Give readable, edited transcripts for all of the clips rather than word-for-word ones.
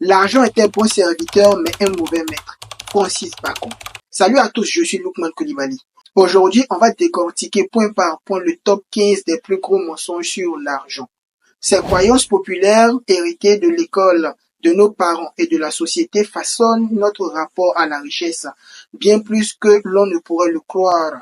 L'argent est un bon serviteur, mais un mauvais maître. Francis Bacon. Salut à tous, je suis Lukman Coulibaly. Aujourd'hui, on va décortiquer point par point le top 15 des plus gros mensonges sur l'argent. Ces croyances populaires héritées de l'école, de nos parents et de la société façonnent notre rapport à la richesse, bien plus que l'on ne pourrait le croire.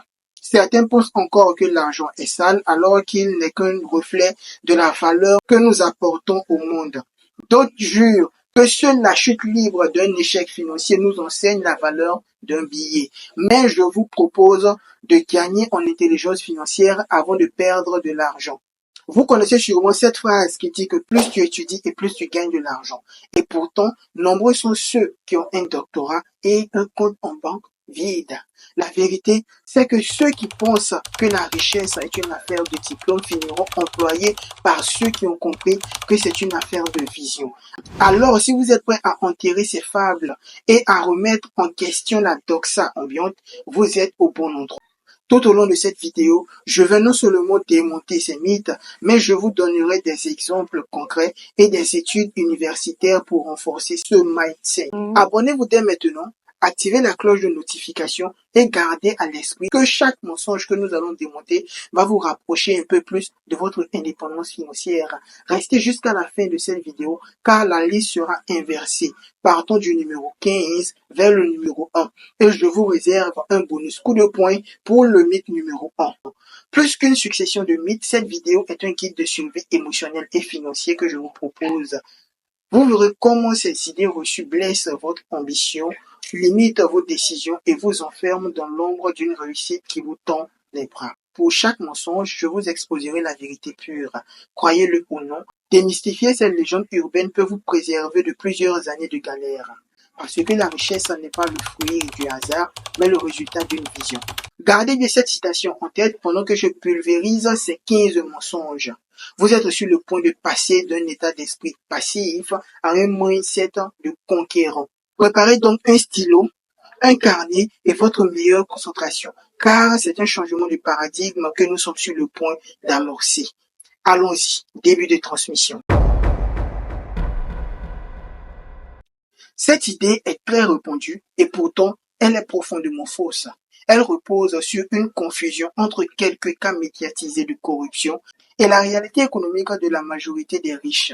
Certains pensent encore que l'argent est sale alors qu'il n'est qu'un reflet de la valeur que nous apportons au monde. D'autres jurent que seule la chute libre d'un échec financier nous enseigne la valeur d'un billet. Mais je vous propose de gagner en intelligence financière avant de perdre de l'argent. Vous connaissez sûrement cette phrase qui dit que plus tu étudies et plus tu gagnes de l'argent. Et pourtant, nombreux sont ceux qui ont un doctorat et un compte en banque vide. La vérité, c'est que ceux qui pensent que la richesse est une affaire de diplôme finiront employés par ceux qui ont compris que c'est une affaire de vision. Alors, si vous êtes prêts à enterrer ces fables et à remettre en question la doxa ambiante, vous êtes au bon endroit. Tout au long de cette vidéo, je vais non seulement démonter ces mythes, mais je vous donnerai des exemples concrets et des études universitaires pour renforcer ce mindset. Abonnez-vous dès maintenant, activez la cloche de notification et gardez à l'esprit que chaque mensonge que nous allons démonter va vous rapprocher un peu plus de votre indépendance financière. Restez jusqu'à la fin de cette vidéo car la liste sera inversée. Partons du numéro 15 vers le numéro 1 et je vous réserve un bonus coup de poing pour le mythe numéro 1. Plus qu'une succession de mythes, cette vidéo est un guide de survie émotionnelle et financier que je vous propose. Vous verrez comment ces idées reçues blessent votre ambition, limitent vos décisions et vous enferment dans l'ombre d'une réussite qui vous tend les bras. Pour chaque mensonge, je vous exposerai la vérité pure. Croyez-le ou non, démystifier cette légende urbaine peut vous préserver de plusieurs années de galère. Parce que la richesse n'est pas le fruit du hasard, mais le résultat d'une vision. Gardez bien cette citation en tête pendant que je pulvérise ces 15 mensonges. Vous êtes sur le point de passer d'un état d'esprit passif à un mindset de conquérant. Préparez donc un stylo, un carnet et votre meilleure concentration, car c'est un changement de paradigme que nous sommes sur le point d'amorcer. Allons-y, début de transmission. Cette idée est très répandue et pourtant elle est profondément fausse. Elle repose sur une confusion entre quelques cas médiatisés de corruption et la réalité économique de la majorité des riches.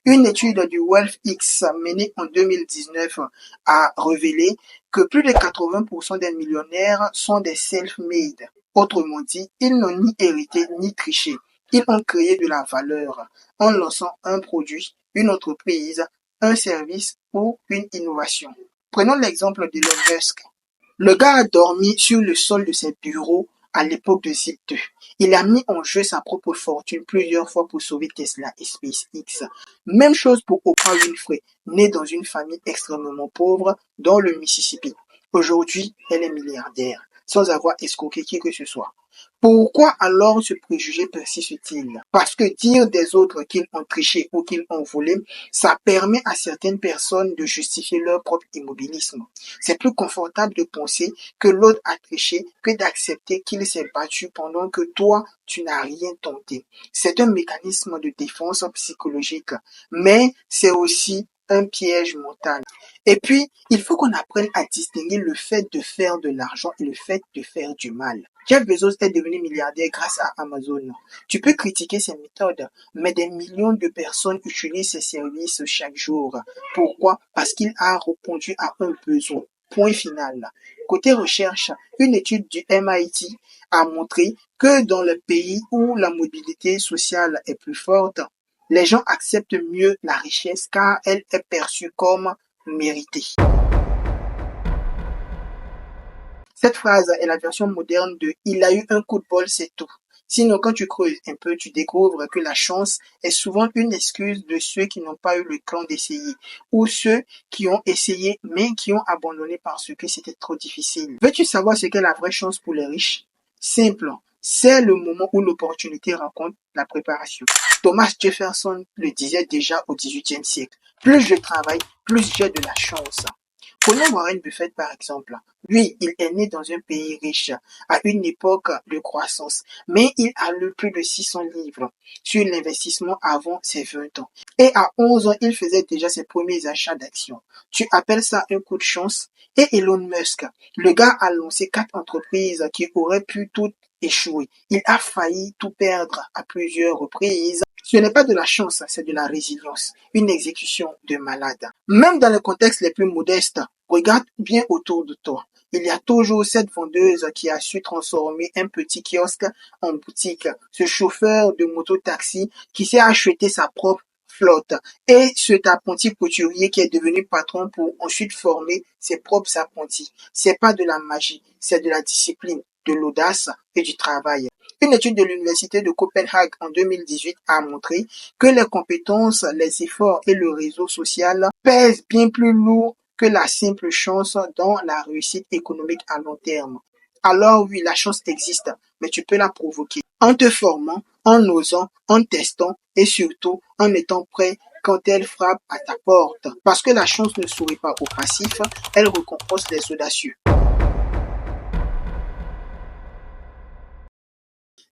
Une étude du WealthX menée en 2019 a révélé que plus de 80% des millionnaires sont des self-made. Autrement dit, ils n'ont ni hérité ni triché. Ils ont créé de la valeur en lançant un produit, une entreprise, un service ou une innovation. Prenons l'exemple d'Elon Musk. Le gars a dormi sur le sol de ses bureaux à l'époque de Zip 2. Il a mis en jeu sa propre fortune plusieurs fois pour sauver Tesla et SpaceX. Même chose pour Oprah Winfrey, née dans une famille extrêmement pauvre dans le Mississippi. Aujourd'hui, elle est milliardaire, sans avoir escroqué qui que ce soit. Pourquoi alors ce préjugé persiste-t-il? Parce que dire des autres qu'ils ont triché ou qu'ils ont volé, ça permet à certaines personnes de justifier leur propre immobilisme. C'est plus confortable de penser que l'autre a triché que d'accepter qu'il s'est battu pendant que toi, tu n'as rien tenté. C'est un mécanisme de défense psychologique, mais c'est aussi un piège mental. Et puis, il faut qu'on apprenne à distinguer le fait de faire de l'argent et le fait de faire du mal. Jeff Bezos est devenu milliardaire grâce à Amazon. Tu peux critiquer ses méthodes, mais des millions de personnes utilisent ses services chaque jour. Pourquoi? Parce qu'il a répondu à un besoin. Point final. Côté recherche, une étude du MIT a montré que dans les pays où la mobilité sociale est plus forte, les gens acceptent mieux la richesse car elle est perçue comme méritée. Cette phrase est la version moderne de « il a eu un coup de bol, c'est tout ». Sinon, quand tu creuses un peu, tu découvres que la chance est souvent une excuse de ceux qui n'ont pas eu le temps d'essayer ou ceux qui ont essayé mais qui ont abandonné parce que c'était trop difficile. Veux-tu savoir ce qu'est la vraie chance pour les riches? Simple. C'est le moment où l'opportunité rencontre la préparation. Thomas Jefferson le disait déjà au XVIIIe siècle. Plus je travaille, plus j'ai de la chance. Prenons Warren Buffett par exemple. Lui, il est né dans un pays riche, à une époque de croissance, mais il a lu plus de 600 livres sur l'investissement avant ses 20 ans. Et à 11 ans, il faisait déjà ses premiers achats d'actions. Tu appelles ça un coup de chance? Et Elon Musk, le gars a lancé 4 entreprises qui auraient pu toutes échouer. Il a failli tout perdre à plusieurs reprises. Ce n'est pas de la chance, c'est de la résilience, une exécution de malade. Même dans les contextes les plus modestes, regarde bien autour de toi. Il y a toujours cette vendeuse qui a su transformer un petit kiosque en boutique, ce chauffeur de moto-taxi qui s'est acheté sa propre flotte et cet apprenti couturier qui est devenu patron pour ensuite former ses propres apprentis. C'est pas de la magie, c'est de la discipline, de l'audace et du travail. Une étude de l'Université de Copenhague en 2018 a montré que les compétences, les efforts et le réseau social pèsent bien plus lourd que la simple chance dans la réussite économique à long terme. Alors oui, la chance existe, mais tu peux la provoquer en te formant, en osant, en testant et surtout en étant prêt quand elle frappe à ta porte. Parce que la chance ne sourit pas aux passifs, elle récompense les audacieux.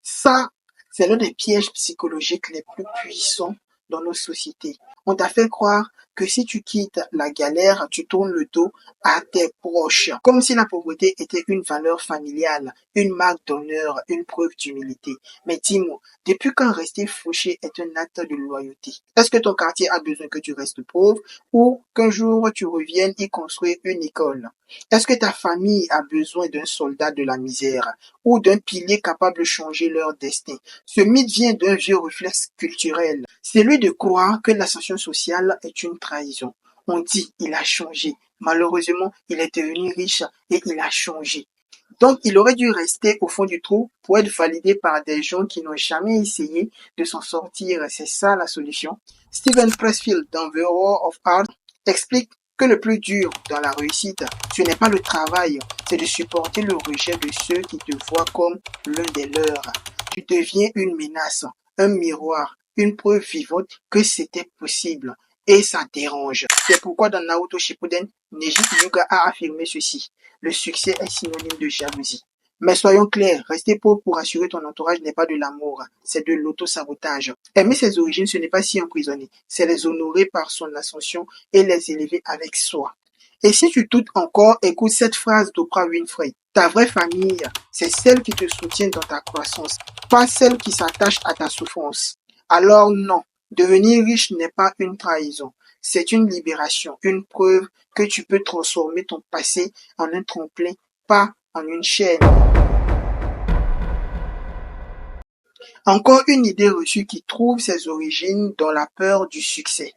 Ça, c'est l'un des pièges psychologiques les plus puissants dans nos sociétés. On t'a fait croire que si tu quittes la galère, tu tournes le dos à tes proches, comme si la pauvreté était une valeur familiale, une marque d'honneur, une preuve d'humilité. Mais dis-moi, depuis quand rester fauché est un acte de loyauté? Est-ce que ton quartier a besoin que tu restes pauvre ou qu'un jour tu reviennes y construire une école? Est-ce que ta famille a besoin d'un soldat de la misère ou d'un pilier capable de changer leur destin? Ce mythe vient d'un vieux réflexe culturel, celui de croire que l'ascension sociale est une trahison. On dit il a changé. Malheureusement, il est devenu riche et il a changé. Donc, il aurait dû rester au fond du trou pour être validé par des gens qui n'ont jamais essayé de s'en sortir. C'est ça la solution. Steven Pressfield, dans The War of Art, explique que le plus dur dans la réussite, ce n'est pas le travail, c'est de supporter le rejet de ceux qui te voient comme l'un des leurs. Tu deviens une menace, un miroir, une preuve vivante que c'était possible. Et ça dérange. C'est pourquoi dans Naruto Shippuden, Neji Hyuga a affirmé ceci. Le succès est synonyme de jalousie. Mais soyons clairs, rester pauvre pour assurer ton entourage n'est pas de l'amour, c'est de l'auto-sabotage. Aimer ses origines, ce n'est pas s'y emprisonner, c'est les honorer par son ascension et les élever avec soi. Et si tu doutes encore, écoute cette phrase d'Oprah Winfrey. Ta vraie famille, c'est celle qui te soutient dans ta croissance, pas celle qui s'attache à ta souffrance. Alors non, devenir riche n'est pas une trahison, c'est une libération, une preuve que tu peux transformer ton passé en un tremplin, pas en une chaîne. Encore une idée reçue qui trouve ses origines dans la peur du succès.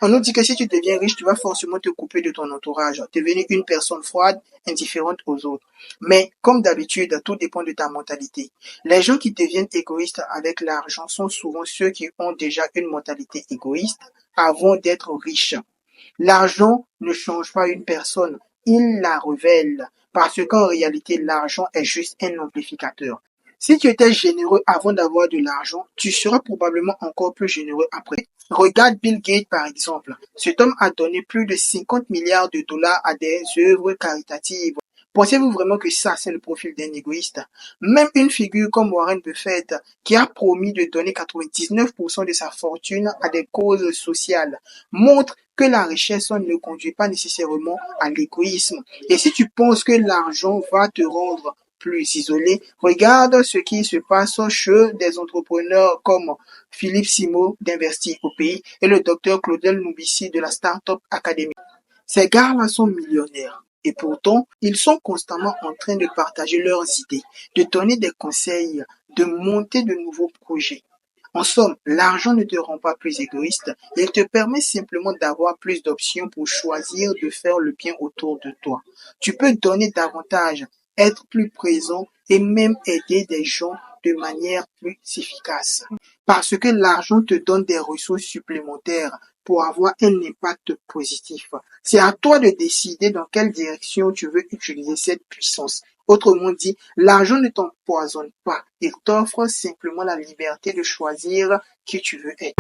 On nous dit que si tu deviens riche, tu vas forcément te couper de ton entourage, devenir une personne froide, indifférente aux autres. Mais, comme d'habitude, tout dépend de ta mentalité. Les gens qui deviennent égoïstes avec l'argent sont souvent ceux qui ont déjà une mentalité égoïste avant d'être riches. L'argent ne change pas une personne, il la révèle, parce qu'en réalité, l'argent est juste un amplificateur. Si tu étais généreux avant d'avoir de l'argent, tu seras probablement encore plus généreux après. Regarde Bill Gates par exemple. Cet homme a donné plus de 50 milliards de dollars à des œuvres caritatives. Pensez-vous vraiment que ça, c'est le profil d'un égoïste? Même une figure comme Warren Buffett, qui a promis de donner 99% de sa fortune à des causes sociales, montre que la richesse ne conduit pas nécessairement à l'égoïsme. Et si tu penses que l'argent va te rendre plus isolé, regarde ce qui se passe chez des entrepreneurs comme Philippe Simo d'Investir au pays et le docteur Claudel Noubissi de la Startup Academy. Ces gars-là sont millionnaires. Et pourtant, ils sont constamment en train de partager leurs idées, de donner des conseils, de monter de nouveaux projets. En somme, l'argent ne te rend pas plus égoïste, il te permet simplement d'avoir plus d'options pour choisir de faire le bien autour de toi. Tu peux donner davantage, être plus présent et même aider des gens de manière plus efficace. Parce que l'argent te donne des ressources supplémentaires pour avoir un impact positif. C'est à toi de décider dans quelle direction tu veux utiliser cette puissance. Autrement dit, l'argent ne t'empoisonne pas, il t'offre simplement la liberté de choisir qui tu veux être.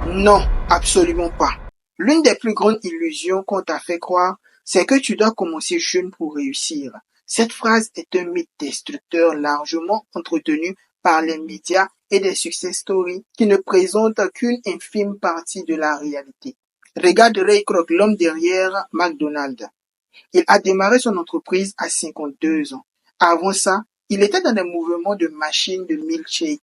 Non, Absolument pas. L'une des plus grandes illusions qu'on t'a fait croire, c'est que tu dois commencer jeune pour réussir. Cette phrase est un mythe destructeur largement entretenu par les médias et des success stories qui ne présentent qu'une infime partie de la réalité. Regarde Ray Kroc, l'homme derrière McDonald's. Il a démarré son entreprise à 52 ans. Avant ça, il était dans des mouvements de machines de milkshake.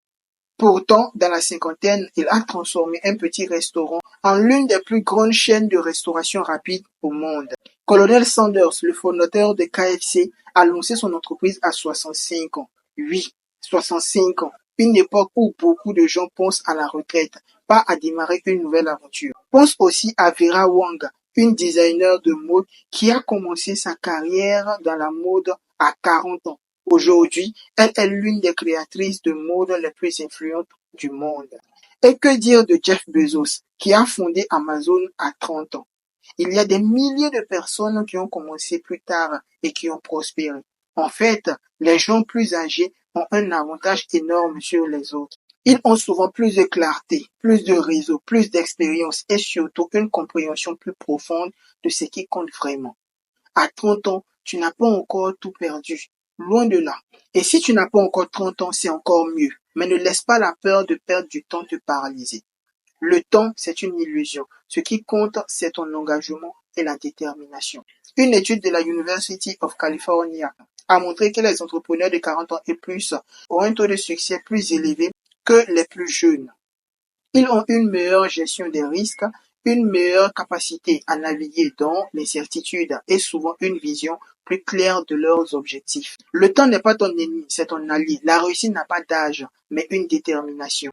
Pourtant, dans la cinquantaine, il a transformé un petit restaurant en l'une des plus grandes chaînes de restauration rapide au monde. Colonel Sanders, le fondateur de KFC, a lancé son entreprise à 65 ans. Oui, 65 ans. Une époque où beaucoup de gens pensent à la retraite, pas à démarrer une nouvelle aventure. Pense aussi à Vera Wang, une designer de mode qui a commencé sa carrière dans la mode à 40 ans. Aujourd'hui, elle est l'une des créatrices de mode les plus influentes du monde. Et que dire de Jeff Bezos, qui a fondé Amazon à 30 ans? Il y a des milliers de personnes qui ont commencé plus tard et qui ont prospéré. En fait, les gens plus âgés ont un avantage énorme sur les autres. Ils ont souvent plus de clarté, plus de réseau, plus d'expérience et surtout une compréhension plus profonde de ce qui compte vraiment. À 30 ans, tu n'as pas encore tout perdu. Loin de là. Et si tu n'as pas encore 30 ans, c'est encore mieux. Mais ne laisse pas la peur de perdre du temps te paralyser. Le temps, c'est une illusion. Ce qui compte, c'est ton engagement et la détermination. Une étude de la University of California a montré que les entrepreneurs de 40 ans et plus ont un taux de succès plus élevé que les plus jeunes. Ils ont une meilleure gestion des risques, une meilleure capacité à naviguer dans l'incertitude et souvent une vision plus claire de leurs objectifs. Le temps n'est pas ton ennemi, c'est ton allié. La réussite n'a pas d'âge, mais une détermination.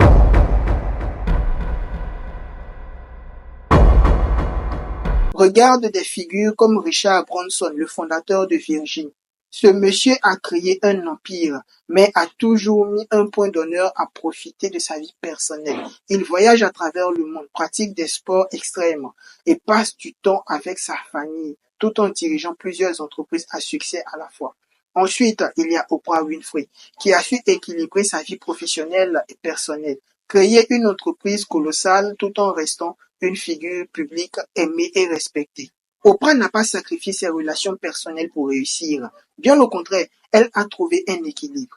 Regarde des figures comme Richard Branson, le fondateur de Virgin. Ce monsieur a créé un empire, mais a toujours mis un point d'honneur à profiter de sa vie personnelle. Il voyage à travers le monde, pratique des sports extrêmes et passe du temps avec sa famille, tout en dirigeant plusieurs entreprises à succès à la fois. Ensuite, il y a Oprah Winfrey, qui a su équilibrer sa vie professionnelle et personnelle, créer une entreprise colossale tout en restant une figure publique aimée et respectée. Oprah n'a pas sacrifié ses relations personnelles pour réussir. Bien au contraire, elle a trouvé un équilibre.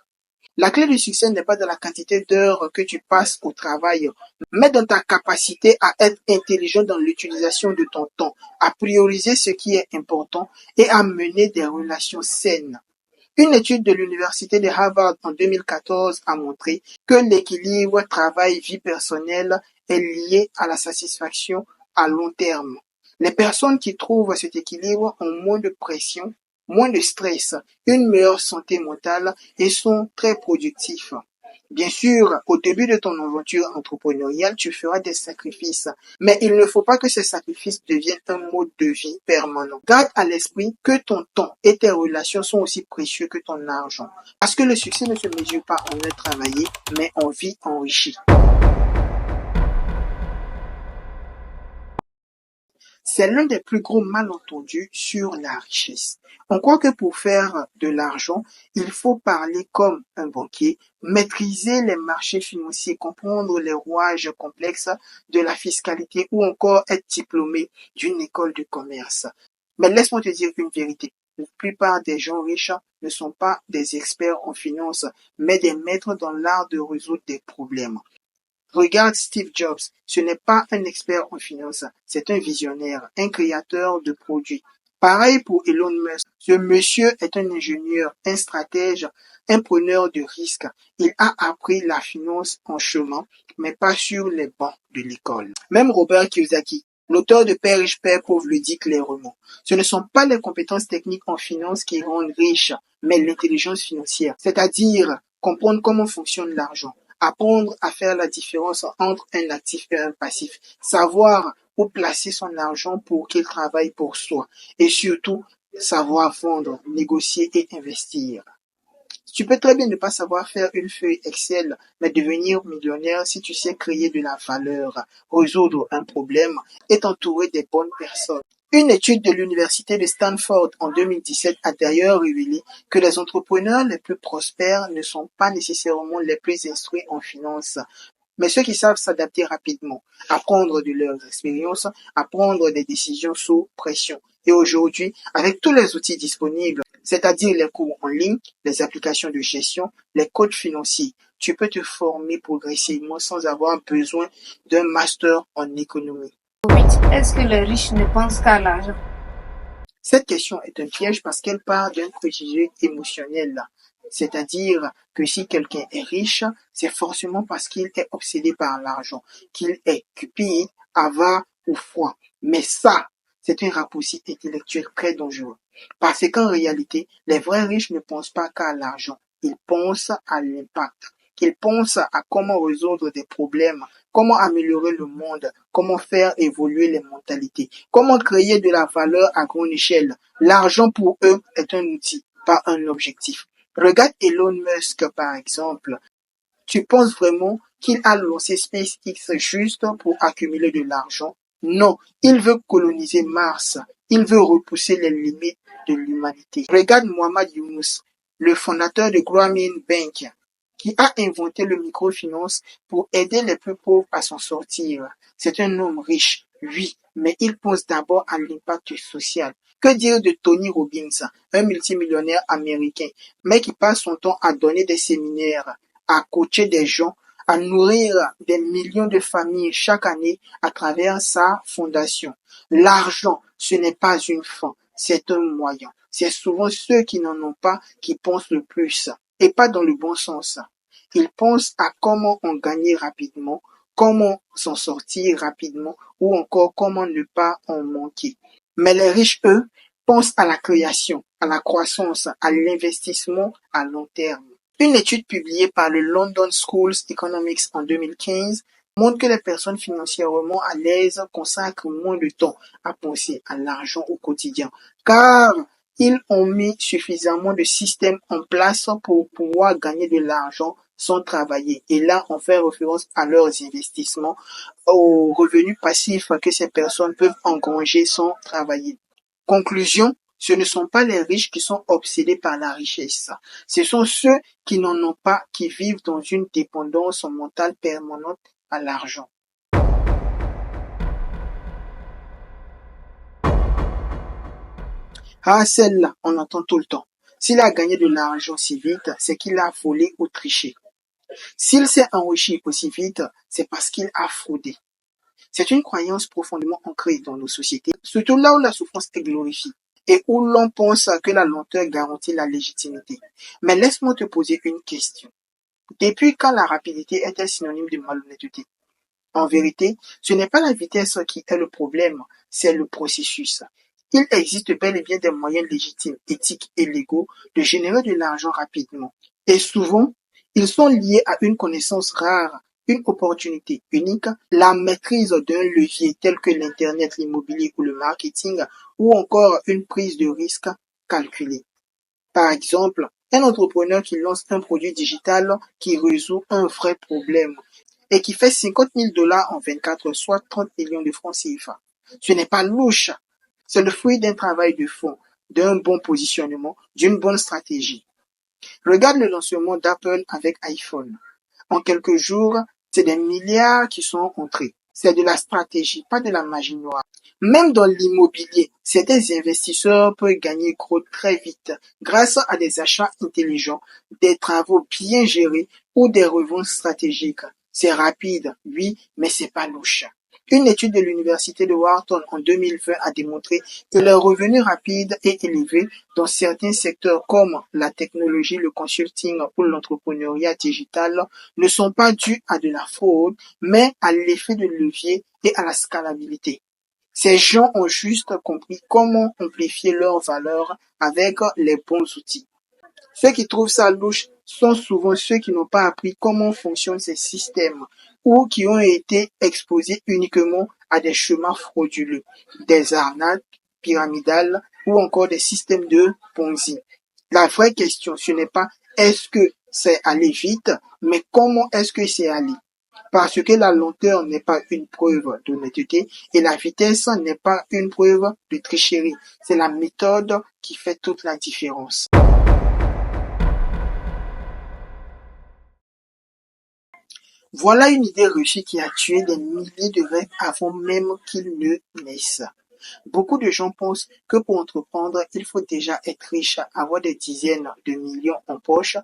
La clé du succès n'est pas dans la quantité d'heures que tu passes au travail, mais dans ta capacité à être intelligent dans l'utilisation de ton temps, à prioriser ce qui est important et à mener des relations saines. Une étude de l'Université de Harvard en 2014 a montré que l'équilibre travail-vie personnelle est lié à la satisfaction à long terme. Les personnes qui trouvent cet équilibre ont moins de pression, moins de stress, une meilleure santé mentale et sont très productifs. Bien sûr, au début de ton aventure entrepreneuriale, tu feras des sacrifices, mais il ne faut pas que ces sacrifices deviennent un mode de vie permanent. Garde à l'esprit que ton temps et tes relations sont aussi précieux que ton argent, parce que le succès ne se mesure pas en heures travaillées, mais en vie enrichie. C'est l'un des plus gros malentendus sur la richesse. On croit que pour faire de l'argent, il faut parler comme un banquier, maîtriser les marchés financiers, comprendre les rouages complexes de la fiscalité ou encore être diplômé d'une école de commerce. Mais laisse-moi te dire une vérité. La plupart des gens riches ne sont pas des experts en finance, mais des maîtres dans l'art de résoudre des problèmes. Regarde Steve Jobs, ce n'est pas un expert en finance, c'est un visionnaire, un créateur de produits. Pareil pour Elon Musk, ce monsieur est un ingénieur, un stratège, un preneur de risques. Il a appris la finance en chemin, mais pas sur les bancs de l'école. Même Robert Kiyosaki, l'auteur de Père riche, Père pauvre, le dit clairement. Ce ne sont pas les compétences techniques en finance qui rendent riches, mais l'intelligence financière, c'est-à-dire comprendre comment fonctionne l'argent. Apprendre à faire la différence entre un actif et un passif. Savoir où placer son argent pour qu'il travaille pour soi. Et surtout, savoir vendre, négocier et investir. Tu peux très bien ne pas savoir faire une feuille Excel, mais devenir millionnaire si tu sais créer de la valeur, résoudre un problème et t'entourer des bonnes personnes. Une étude de l'université de Stanford en 2017 a d'ailleurs révélé que les entrepreneurs les plus prospères ne sont pas nécessairement les plus instruits en finance, Mais ceux qui savent s'adapter rapidement, apprendre de leurs expériences, apprendre des décisions sous pression. Et aujourd'hui, avec tous les outils disponibles, c'est-à-dire les cours en ligne, les applications de gestion, les coachs financiers, tu peux te former progressivement sans avoir besoin d'un master en économie. Est-ce que les riches ne pensent qu'à l'argent? Cette question est un piège parce qu'elle part d'un préjugé émotionnel. C'est-à-dire que si quelqu'un est riche, c'est forcément parce qu'il est obsédé par l'argent, qu'il est cupide, avare ou froid. Mais ça, c'est un raccourci intellectuel très dangereux. Parce qu'en réalité, les vrais riches ne pensent pas qu'à l'argent. Ils pensent à l'impact. Ils pensent à comment résoudre des problèmes, comment améliorer le monde, comment faire évoluer les mentalités, comment créer de la valeur à grande échelle. L'argent pour eux est un outil, pas un objectif. Regarde Elon Musk par exemple. Tu penses vraiment qu'il a lancé SpaceX juste pour accumuler de l'argent? Non, il veut coloniser Mars. Il veut repousser les limites de l'humanité. Regarde Muhammad Yunus, le fondateur de Grameen Bank, qui a inventé le microfinance pour aider les plus pauvres à s'en sortir. C'est un homme riche, oui, mais il pense d'abord à l'impact social. Que dire de Tony Robbins, un multimillionnaire américain, mais qui passe son temps à donner des séminaires, à coacher des gens, à nourrir des millions de familles chaque année à travers sa fondation. L'argent, ce n'est pas une fin, c'est un moyen. C'est souvent ceux qui n'en ont pas qui pensent le plus, et pas dans le bon sens. Ils pensent à comment en gagner rapidement, comment s'en sortir rapidement, ou encore comment ne pas en manquer. Mais les riches, eux, pensent à la création, à la croissance, à l'investissement à long terme. Une étude publiée par le London School of Economics en 2015 montre que les personnes financièrement à l'aise consacrent moins de temps à penser à l'argent au quotidien, car ils ont mis suffisamment de systèmes en place pour pouvoir gagner de l'argent sans travailler. Et là, on fait référence à leurs investissements, aux revenus passifs que ces personnes peuvent engranger sans travailler. Conclusion, ce ne sont pas les riches qui sont obsédés par la richesse. Ce sont ceux qui n'en ont pas, qui vivent dans une dépendance mentale permanente à l'argent. Ah, celle-là, on entend tout le temps. S'il a gagné de l'argent si vite, c'est qu'il a volé ou triché. S'il s'est enrichi aussi vite, c'est parce qu'il a fraudé. C'est une croyance profondément ancrée dans nos sociétés, surtout là où la souffrance est glorifiée et où l'on pense que la lenteur garantit la légitimité. Mais laisse-moi te poser une question. Depuis quand la rapidité est-elle synonyme de malhonnêteté? En vérité, ce n'est pas la vitesse qui est le problème, c'est le processus. Il existe bel et bien des moyens légitimes, éthiques et légaux de générer de l'argent rapidement. Et souvent, ils sont liés à une connaissance rare, une opportunité unique, la maîtrise d'un levier tel que l'Internet, l'immobilier ou le marketing, ou encore une prise de risque calculée. Par exemple, un entrepreneur qui lance un produit digital qui résout un vrai problème et qui fait 50 000 $ en 24 heures, soit 30 millions de francs CFA. Ce n'est pas louche, c'est le fruit d'un travail de fond, d'un bon positionnement, d'une bonne stratégie. Regarde le lancement d'Apple avec iPhone. En quelques jours, c'est des milliards qui sont entrés. C'est de la stratégie, pas de la magie noire. Même dans l'immobilier, certains investisseurs peuvent gagner gros très vite grâce à des achats intelligents, des travaux bien gérés ou des reventes stratégiques. C'est rapide, oui, mais c'est pas louche. Une étude de l'université de Wharton en 2020 a démontré que les revenus rapides et élevés dans certains secteurs comme la technologie, le consulting ou l'entrepreneuriat digital ne sont pas dus à de la fraude, mais à l'effet de levier et à la scalabilité. Ces gens ont juste compris comment amplifier leur valeur avec les bons outils. Ceux qui trouvent ça louche sont souvent ceux qui n'ont pas appris comment fonctionnent ces systèmes ou qui ont été exposés uniquement à des chemins frauduleux, des arnaques pyramidales ou encore des systèmes de Ponzi. La vraie question, ce n'est pas est-ce que c'est allé vite, mais comment est-ce que c'est allé? Parce que la lenteur n'est pas une preuve d'honnêteté et la vitesse n'est pas une preuve de tricherie. C'est la méthode qui fait toute la différence. Voilà une idée reçue qui a tué des milliers de rêves avant même qu'ils ne naissent. Beaucoup de gens pensent que pour entreprendre, il faut déjà être riche, avoir des dizaines de millions en poche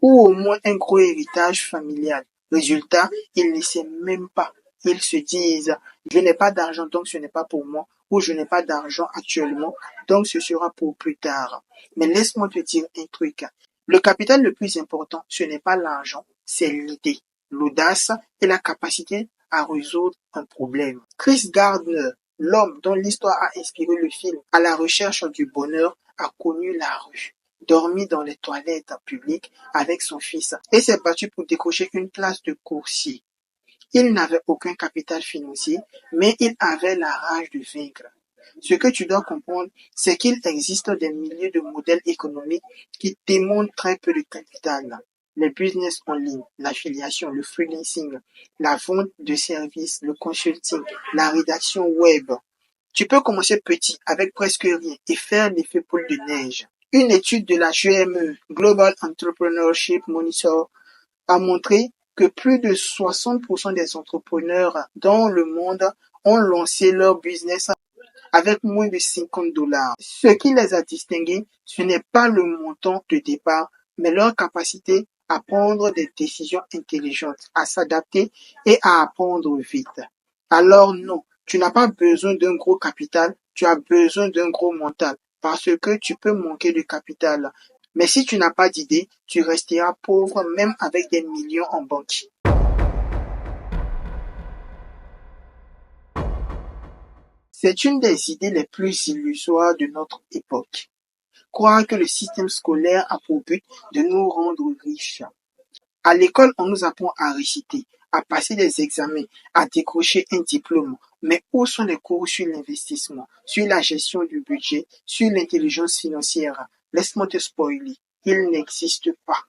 ou au moins un gros héritage familial. Résultat, ils ne savent même pas. Ils se disent, je n'ai pas d'argent, donc ce n'est pas pour moi, ou je n'ai pas d'argent actuellement, donc ce sera pour plus tard. Mais laisse-moi te dire un truc. Le capital le plus important, ce n'est pas l'argent, c'est l'idée, l'audace et la capacité à résoudre un problème. Chris Gardner, l'homme dont l'histoire a inspiré le film À la recherche du bonheur, a connu la rue, dormi dans les toilettes publiques avec son fils et s'est battu pour décrocher une place de coursier. Il n'avait aucun capital financier, mais il avait la rage de vaincre. Ce que tu dois comprendre, c'est qu'il existe des milliers de modèles économiques qui demandent très peu de capital. Les business en ligne, l'affiliation, le freelancing, la vente de services, le consulting, la rédaction web. Tu peux commencer petit avec presque rien et faire l'effet boule de neige. Une étude de la GME, Global Entrepreneurship Monitor, a montré que plus de 60% des entrepreneurs dans le monde ont lancé leur business avec moins de 50 $. Ce qui les a distingués, ce n'est pas le montant de départ, mais leur capacité à prendre des décisions intelligentes, à s'adapter et à apprendre vite. Alors non, tu n'as pas besoin d'un gros capital, tu as besoin d'un gros mental, parce que tu peux manquer de capital. Mais si tu n'as pas d'idée, tu resteras pauvre même avec des millions en banque. C'est une des idées les plus illusoires de notre époque. Croire que le système scolaire a pour but de nous rendre riches. À l'école, on nous apprend à réciter, à passer des examens, à décrocher un diplôme. Mais où sont les cours sur l'investissement, sur la gestion du budget, sur l'intelligence financière? Laisse-moi te spoiler, ils n'existent pas.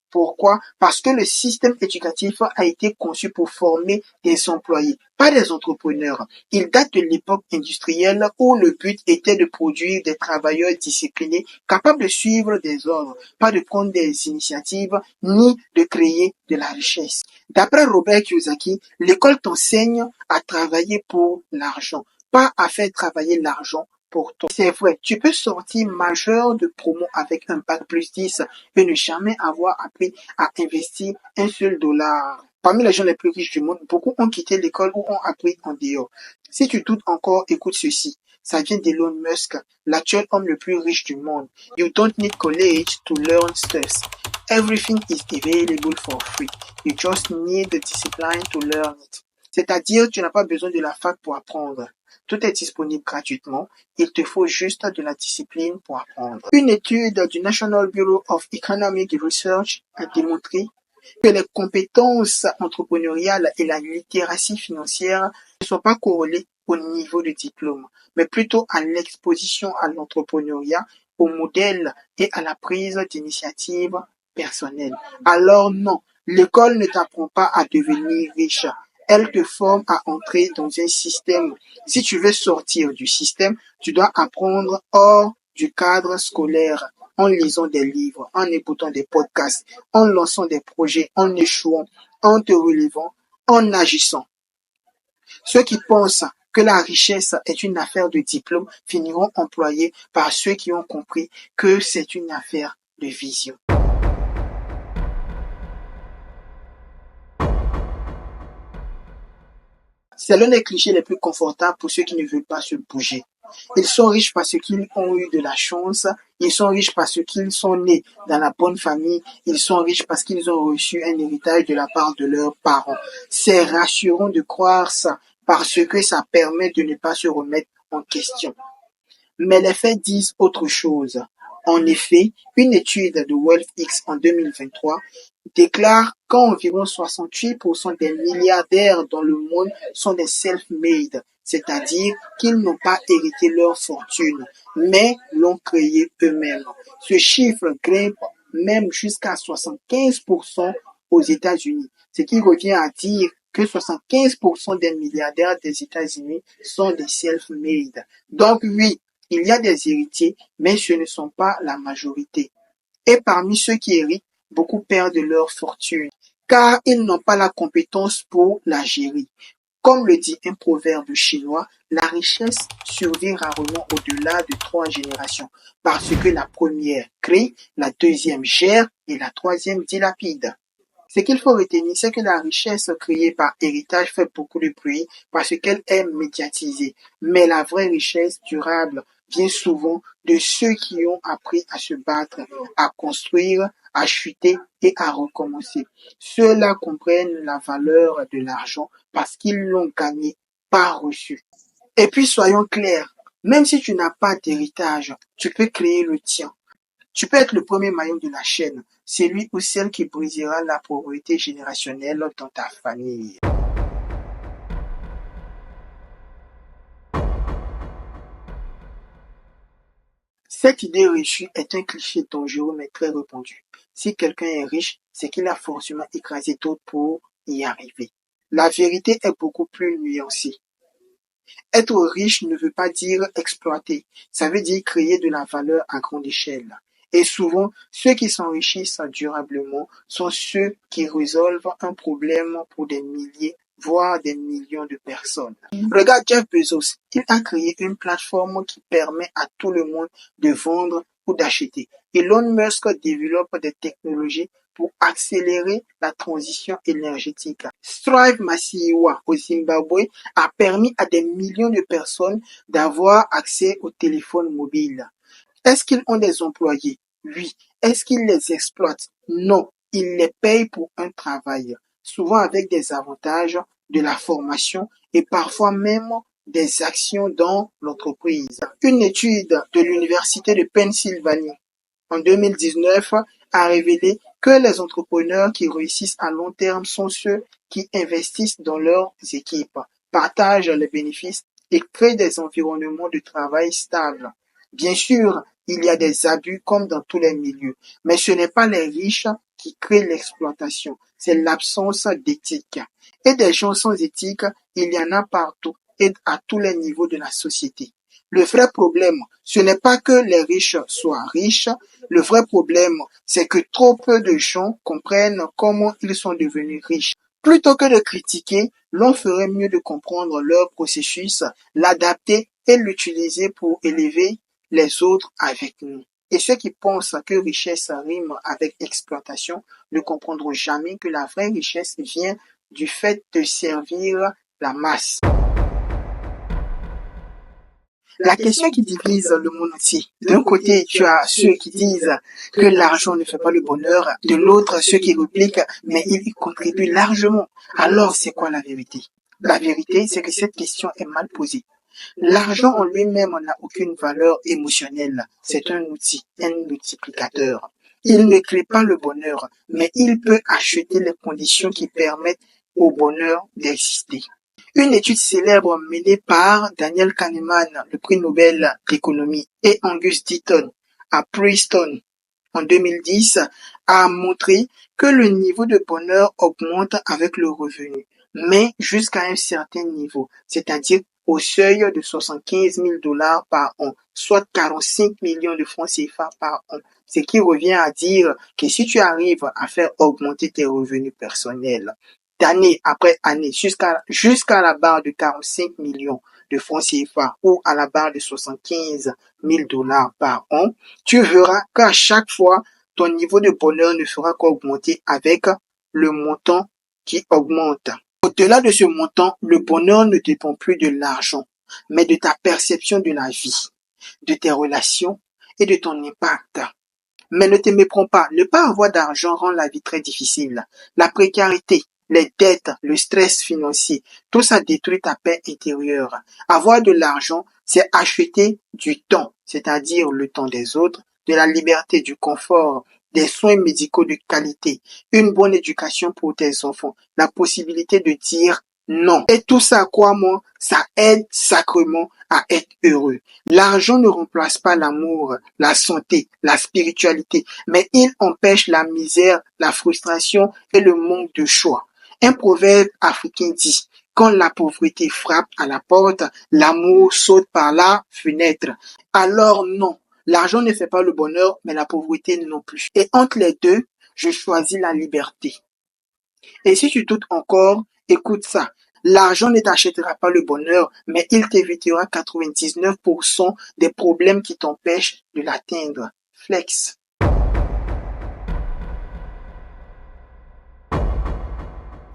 Pourquoi? Parce que le système éducatif a été conçu pour former des employés, pas des entrepreneurs. Il date de l'époque industrielle où le but était de produire des travailleurs disciplinés, capables de suivre des ordres, pas de prendre des initiatives, ni de créer de la richesse. D'après Robert Kiyosaki, l'école t'enseigne à travailler pour l'argent, pas à faire travailler l'argent pour toi. C'est vrai, tu peux sortir majeur de promo avec un bac plus 10 et ne jamais avoir appris à investir un seul dollar. Parmi les gens les plus riches du monde, beaucoup ont quitté l'école ou ont appris en dehors. Si tu doutes encore, écoute ceci. Ça vient d'Elon Musk, l'actuel homme le plus riche du monde. You don't need college to learn stuff. Everything is available for free. You just need the discipline to learn it. C'est-à-dire, tu n'as pas besoin de la fac pour apprendre. Tout est disponible gratuitement. Il te faut juste de la discipline pour apprendre. Une étude du National Bureau of Economic Research a démontré que les compétences entrepreneuriales et la littératie financière ne sont pas corrélées au niveau de diplôme, mais plutôt à l'exposition à l'entrepreneuriat, au modèle et à la prise d'initiative personnelle. Alors non, l'école ne t'apprend pas à devenir riche. Elle te forme à entrer dans un système. Si tu veux sortir du système, tu dois apprendre hors du cadre scolaire, en lisant des livres, en écoutant des podcasts, en lançant des projets, en échouant, en te relevant, en agissant. Ceux qui pensent que la richesse est une affaire de diplôme finiront employés par ceux qui ont compris que c'est une affaire de vision. C'est l'un des clichés les plus confortables pour ceux qui ne veulent pas se bouger. Ils sont riches parce qu'ils ont eu de la chance, ils sont riches parce qu'ils sont nés dans la bonne famille, ils sont riches parce qu'ils ont reçu un héritage de la part de leurs parents. C'est rassurant de croire ça parce que ça permet de ne pas se remettre en question. Mais les faits disent autre chose. En effet, une étude de WealthX en 2023 déclare qu'environ 68% des milliardaires dans le monde sont des self-made, c'est-à-dire qu'ils n'ont pas hérité leur fortune, mais l'ont créée eux-mêmes. Ce chiffre grimpe même jusqu'à 75% aux États-Unis, ce qui revient à dire que 75% des milliardaires des États-Unis sont des self-made. Donc oui, il y a des héritiers, mais ce ne sont pas la majorité. Et parmi ceux qui héritent, beaucoup perdent leur fortune. car ils n'ont pas la compétence pour la gérer. Comme le dit un proverbe chinois, la richesse survit rarement au-delà de 3 générations, parce que la première crée, la deuxième gère et la troisième dilapide. Ce qu'il faut retenir, c'est que la richesse créée par héritage fait beaucoup de bruit parce qu'elle est médiatisée. Mais la vraie richesse durable vient souvent de ceux qui ont appris à se battre, à construire, à chuter et à recommencer. Ceux-là comprennent la valeur de l'argent parce qu'ils l'ont gagné, pas reçu. Et puis soyons clairs, même si tu n'as pas d'héritage, tu peux créer le tien. Tu peux être le premier maillon de la chaîne, celui ou celle qui brisera la pauvreté générationnelle dans ta famille. Cette idée reçue est un cliché dangereux mais très répandu. Si quelqu'un est riche, c'est qu'il a forcément écrasé d'autres pour y arriver. La vérité est beaucoup plus nuancée. Être riche ne veut pas dire exploiter, ça veut dire créer de la valeur à grande échelle. Et souvent, ceux qui s'enrichissent durablement sont ceux qui résolvent un problème pour des milliers, voire des millions de personnes. Regarde Jeff Bezos, il a créé une plateforme qui permet à tout le monde de vendre ou d'acheter. Elon Musk développe des technologies pour accélérer la transition énergétique. Strive Masiyiwa au Zimbabwe a permis à des millions de personnes d'avoir accès au téléphone mobile. Est-ce qu'ils ont des employés? Oui. Est-ce qu'ils les exploitent? Non. Ils les payent pour un travail, souvent avec des avantages, de la formation et parfois même des actions dans l'entreprise. Une étude de l'Université de Pennsylvanie en 2019 a révélé que les entrepreneurs qui réussissent à long terme sont ceux qui investissent dans leurs équipes, partagent les bénéfices et créent des environnements de travail stables. Bien sûr, il y a des abus comme dans tous les milieux, mais ce n'est pas les riches qui créent l'exploitation, c'est l'absence d'éthique. Et des gens sans éthique, il y en a partout et à tous les niveaux de la société. Le vrai problème, ce n'est pas que les riches soient riches, le vrai problème, c'est que trop peu de gens comprennent comment ils sont devenus riches. Plutôt que de critiquer, l'on ferait mieux de comprendre leur processus, l'adapter et l'utiliser pour élever les autres avec nous. Et ceux qui pensent que richesse rime avec exploitation ne comprendront jamais que la vraie richesse vient du fait de servir la masse. La question qui divise le monde entier. D'un côté, tu as ceux qui disent que l'argent ne fait pas le bonheur, de l'autre, ceux qui répliquent, mais il y contribue largement. Alors, c'est quoi la vérité? La vérité, c'est que cette question est mal posée. L'argent en lui-même n'a aucune valeur émotionnelle. C'est un outil, un multiplicateur. Il ne crée pas le bonheur, mais il peut acheter les conditions qui permettent au bonheur d'exister. Une étude célèbre menée par Daniel Kahneman, le prix Nobel d'économie, et Angus Deaton à Princeton en 2010 a montré que le niveau de bonheur augmente avec le revenu, mais jusqu'à un certain niveau, c'est-à-dire au seuil de 75 000 $ par an, soit 45 millions de francs CFA par an. Ce qui revient à dire que si tu arrives à faire augmenter tes revenus personnels d'année après année jusqu'à la barre de 45 millions de francs CFA ou à la barre de 75 000 $ par an, tu verras qu'à chaque fois, ton niveau de bonheur ne fera qu'augmenter avec le montant qui augmente. Au-delà de ce montant, le bonheur ne dépend plus de l'argent, mais de ta perception de la vie, de tes relations et de ton impact. Mais ne te méprends pas, ne pas avoir d'argent rend la vie très difficile. La précarité, les dettes, le stress financier, tout ça détruit ta paix intérieure. Avoir de l'argent, c'est acheter du temps, c'est-à-dire le temps des autres, de la liberté, du confort, des soins médicaux de qualité, une bonne éducation pour tes enfants, la possibilité de dire non. Et tout ça, crois-moi, ça aide sacrément à être heureux. L'argent ne remplace pas l'amour, la santé, la spiritualité, mais il empêche la misère, la frustration et le manque de choix. Un proverbe africain dit, quand la pauvreté frappe à la porte, l'amour saute par la fenêtre. Alors non, l'argent ne fait pas le bonheur, mais la pauvreté non plus. Et entre les deux, je choisis la liberté. Et si tu doutes encore, écoute ça. L'argent ne t'achètera pas le bonheur, mais il t'évitera 99% des problèmes qui t'empêchent de l'atteindre. Flex.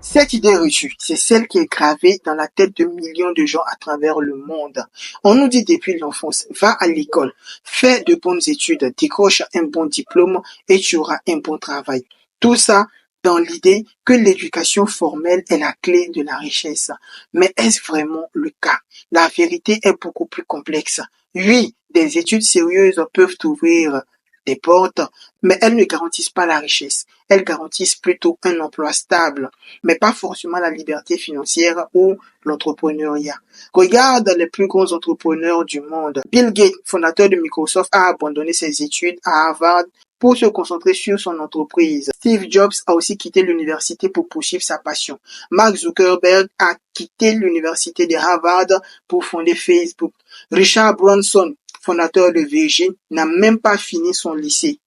Cette idée reçue, c'est celle qui est gravée dans la tête de millions de gens à travers le monde. On nous dit depuis l'enfance, va à l'école, fais de bonnes études, décroche un bon diplôme et tu auras un bon travail. Tout ça dans l'idée que l'éducation formelle est la clé de la richesse. Mais est-ce vraiment le cas? La vérité est beaucoup plus complexe. Oui, des études sérieuses peuvent t'ouvrir des portes, mais elles ne garantissent pas la richesse. Elles garantissent plutôt un emploi stable, mais pas forcément la liberté financière ou l'entrepreneuriat. Regarde les plus grands entrepreneurs du monde. Bill Gates, fondateur de Microsoft, a abandonné ses études à Harvard pour se concentrer sur son entreprise. Steve Jobs a aussi quitté l'université pour poursuivre sa passion. Mark Zuckerberg a quitté l'université de Harvard pour fonder Facebook. Richard Branson, fondateur de Virgin, n'a même pas fini son lycée.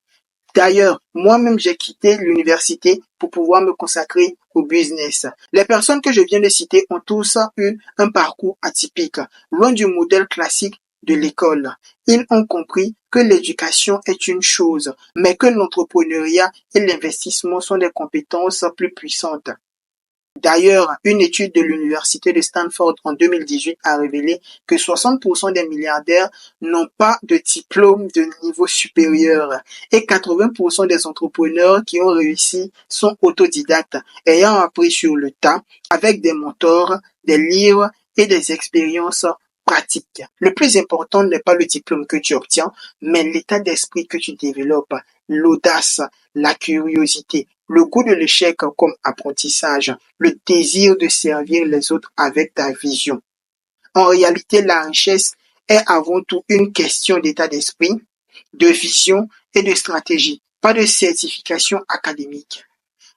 D'ailleurs, moi-même, j'ai quitté l'université pour pouvoir me consacrer au business. Les personnes que je viens de citer ont tous eu un parcours atypique, loin du modèle classique de l'école. Ils ont compris que l'éducation est une chose, mais que l'entrepreneuriat et l'investissement sont des compétences plus puissantes. D'ailleurs, une étude de l'université de Stanford en 2018 a révélé que 60% des milliardaires n'ont pas de diplôme de niveau supérieur et 80% des entrepreneurs qui ont réussi sont autodidactes, ayant appris sur le tas avec des mentors, des livres et des expériences pratiques. Le plus important n'est pas le diplôme que tu obtiens, mais l'état d'esprit que tu développes, l'audace, la curiosité, le goût de l'échec comme apprentissage, le désir de servir les autres avec ta vision. En réalité, la richesse est avant tout une question d'état d'esprit, de vision et de stratégie, pas de certification académique.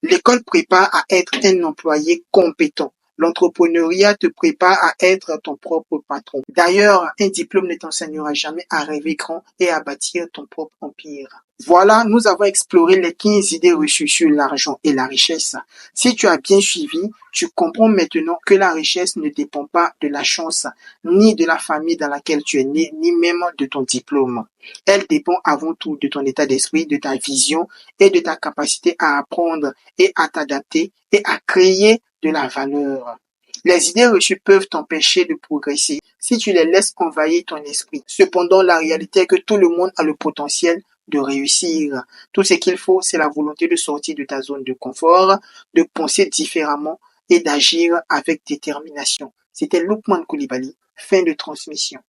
L'école prépare à être un employé compétent. L'entrepreneuriat te prépare à être ton propre patron. D'ailleurs, un diplôme ne t'enseignera jamais à rêver grand et à bâtir ton propre empire. Voilà, nous avons exploré les 15 idées reçues sur l'argent et la richesse. Si tu as bien suivi, tu comprends maintenant que la richesse ne dépend pas de la chance, ni de la famille dans laquelle tu es né, ni même de ton diplôme. Elle dépend avant tout de ton état d'esprit, de ta vision et de ta capacité à apprendre et à t'adapter et à créer de la valeur. Les idées reçues peuvent t'empêcher de progresser si tu les laisses envahir ton esprit. Cependant, la réalité est que tout le monde a le potentiel de réussir. Tout ce qu'il faut, c'est la volonté de sortir de ta zone de confort, de penser différemment et d'agir avec détermination. C'était Lukman Coulibaly, fin de transmission.